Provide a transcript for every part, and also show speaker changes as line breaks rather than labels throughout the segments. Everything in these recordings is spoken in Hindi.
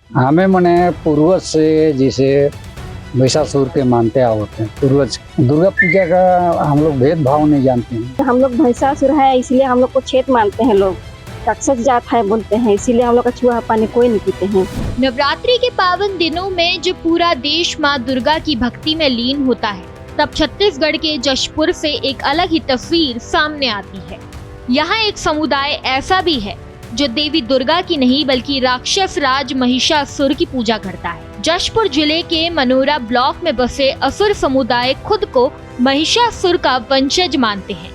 हमें मने पूर्वज से जैसे महिषासुर के मानते आवते हैं। पूर्वज दुर्गा पूजा का हम लोग भेदभाव नहीं जानते हैं।
हम लोग महिषासुर है इसलिए हम लोग को छेद मानते हैं लोग, राक्षस जात है बोलते हैं, इसीलिए हम लोग का छुआ पानी कोई नहीं पीते हैं।
नवरात्रि के पावन दिनों में जब पूरा देश मां दुर्गा की भक्ति में लीन होता है, तब छत्तीसगढ़ के जशपुर से एक अलग ही तस्वीर सामने आती है। यहाँ एक समुदाय ऐसा भी है जो देवी दुर्गा की नहीं बल्कि राक्षस राज महिषासुर की पूजा करता है। जशपुर जिले के मनोरा ब्लॉक में बसे असुर समुदाय खुद को महिषासुर का वंशज मानते हैं।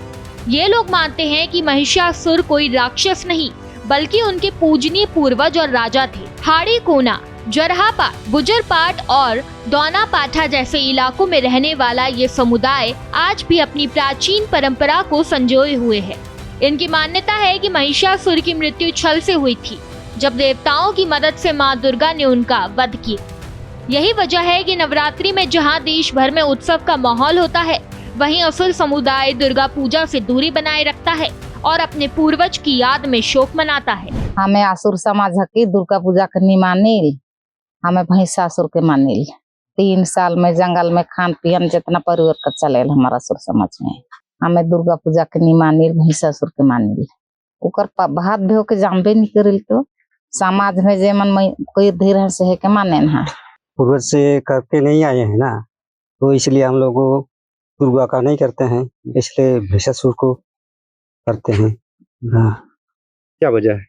ये लोग मानते हैं कि महिषासुर कोई राक्षस नहीं बल्कि उनके पूजनीय पूर्वज और राजा थे। हाड़ी कोना, जरहापाट, गुजरपाट और दौनापाठा जैसे इलाकों में रहने वाला ये समुदाय आज भी अपनी प्राचीन परंपरा को संजोए हुए है। इनकी मान्यता है कि महिषासुर की मृत्यु छल से हुई थी, जब देवताओं की मदद से मां दुर्गा ने उनका वध किया। यही वजह है कि नवरात्रि में जहां देश भर में उत्सव का माहौल होता है, वहीं असुर समुदाय दुर्गा पूजा से दूरी बनाए रखता है और अपने पूर्वज की याद में शोक मनाता है।
हमें असुर समाज की दुर्गा पूजा करनी मानिल, हमें महिषासुर के मानिल। 3 साल में जंगल में खान पियन जितना परिवर्तन चलेल हमारा असुर समाज में। हमें दुर्गा पूजा के नहीं मानिल, महिषासुर के मानिल। ओकर भात भेव के जानबे नहीं करिल तो समाज में जे मन कोई धीरे से है के माने ना।
पूर्वज से करते नहीं आए हैं ना, तो इसलिए हम लोग दुर्गा का नहीं करते हैं, इसलिए महिषासुर को करते हैं। हाँ।
क्या वजह है?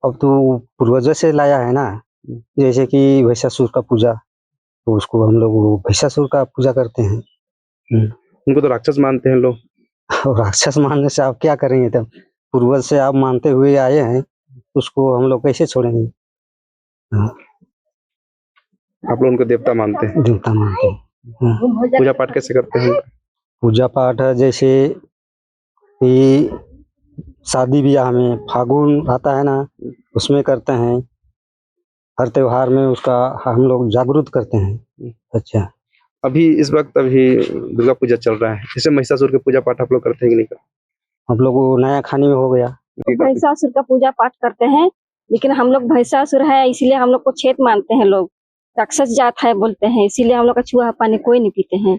अब तो पूर्वजों से लाया है ना, जैसे कि महिषासुर का पूजा, तो उसको हम लोग महिषासुर का पूजा करते हैं।
उनको तो राक्षस मानते हैं लोग।
और राक्षस मानने से आप क्या करेंगे? तब पूर्वज से आप मानते हुए आए हैं, उसको हम लोग कैसे छोड़ेंगे? हाँ।
आप लोग उनको देवता मानते हैं?
देवता मानते हैं। हाँ।
पूजा पाठ कैसे करते हैं?
पूजा पाठ जैसे कि शादी ब्याह में फागुन आता है ना, उसमें करते हैं। हर त्योहार में उसका हम लोग जागरूक करते हैं। अच्छा,
अभी इस वक्त अभी दुर्गा पूजा चल रहा है, जैसे महिषासुर की पूजा पाठ आप लोग करते हैं कि नहीं करते?
हम लोग नया खाने में हो गया।
महिषासुर का पूजा पाठ करते हैं, लेकिन हम लोग महिषासुर है इसलिए हम लोग को छेद मानते हैं लोग, राक्षस जात है बोलते हैं, इसीलिए हम लोग का छुआ पानी कोई नहीं पीते हैं,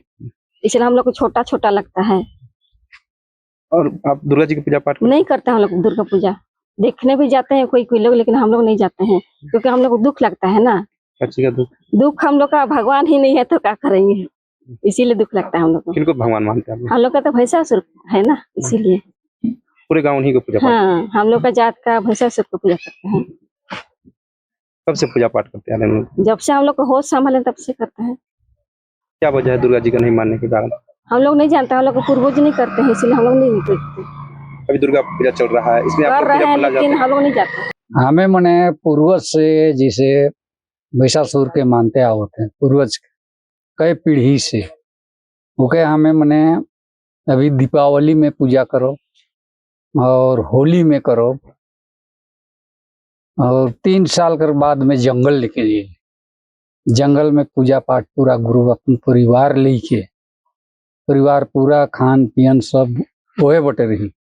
इसलिए हम लोग को छोटा छोटा लगता है।
और आप दुर्गा जी की पूजा पाठ
नहीं करते हम लोग दुर्गा पूजा। देखने भी जाते हैं कोई कोई लोग, लेकिन हम लोग नहीं जाते हैं क्योंकि हम लोग को दुख लगता है ना।
अच्छी का
दुख हम लोग का भगवान ही नहीं है तो क्या करेंगे, इसीलिए दुख लगता है हम लोग को।
किनको भगवान मानते हैं?
हम लोग का तो महिषासुर है ना, इसीलिए
पूरे गाँव उन्हीं को पूजा पाठ।
हाँ, हम लोग का जात का महिषासुर को पूजा करते हैं।
कब से पूजा पाठ करते हैं लोग?
जब से हम लोग को होश संभाले तब से करते हैं।
क्या वजह है दुर्गा जी का नहीं मानने के कारण?
हम लोग नहीं जानते, हम लोग को पूर्वज नहीं करते हैं, इसलिए हम लोग नहीं करते।
अभी दुर्गा पूजा चल रहा है, इसमें आप
कर
लोग
रहे
पूजा
हैं
करना
लेकिन
जाते
हम लोग नहीं जाते।
हमें मने पूर्वज से जैसे महिषासुर के मानते आवते हैं, पूर्वज कई पीढ़ी से ओके। हमें मने अभी दीपावली में पूजा करो और होली में करो, और 3 साल के बाद में जंगल लेके जाइए, जंगल में पूजा पाठ पूरा गुरु अपन परिवार लेके, परिवार पूरा खान पियन सब ओहे बटे रही,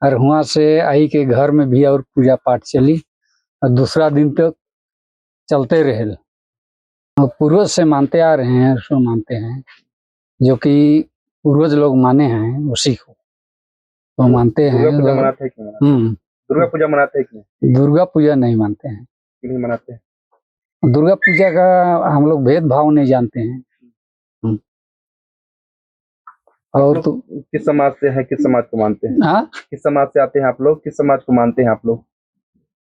और वहाँ से आई के घर में भी और पूजा पाठ चली और दूसरा दिन तक चलते रहे। और पूर्वज से मानते आ रहे हैं, उसको मानते हैं जो कि पूर्वज लोग माने हैं उसी को तो मानते हैं।
दुर्गा पूजा मनाते हैं क्यों? दुर्गा पूजा मनाते हैं क्यों?
दुर्गा पूजा नहीं मानते हैं।
क्यों मनाते हैं?
दुर्गा पूजा का हम लोग भेदभाव नहीं जानते हैं। और तो
किस समाज से है, किस समाज को मानते हैं?
हाँ,
किस समाज से आते हैं आप लोग, किस समाज को मानते हैं आप लोग?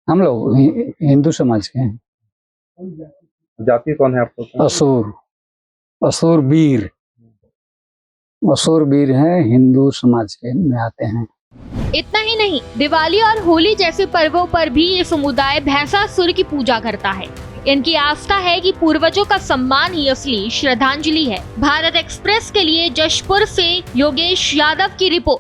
हम लोग हिंदू समाज के हैं।
जाति कौन है आप लोग?
असुर, असुर वीर हैं, हिंदू समाज के में आते हैं।
इतना ही नहीं, दिवाली और होली जैसे पर्वों पर भी ये समुदाय भैंसासुर की पूजा करता है। इनकी आस्था है कि पूर्वजों का सम्मान ही असली श्रद्धांजलि है। भारत एक्सप्रेस के लिए जशपुर से योगेश यादव की रिपोर्ट।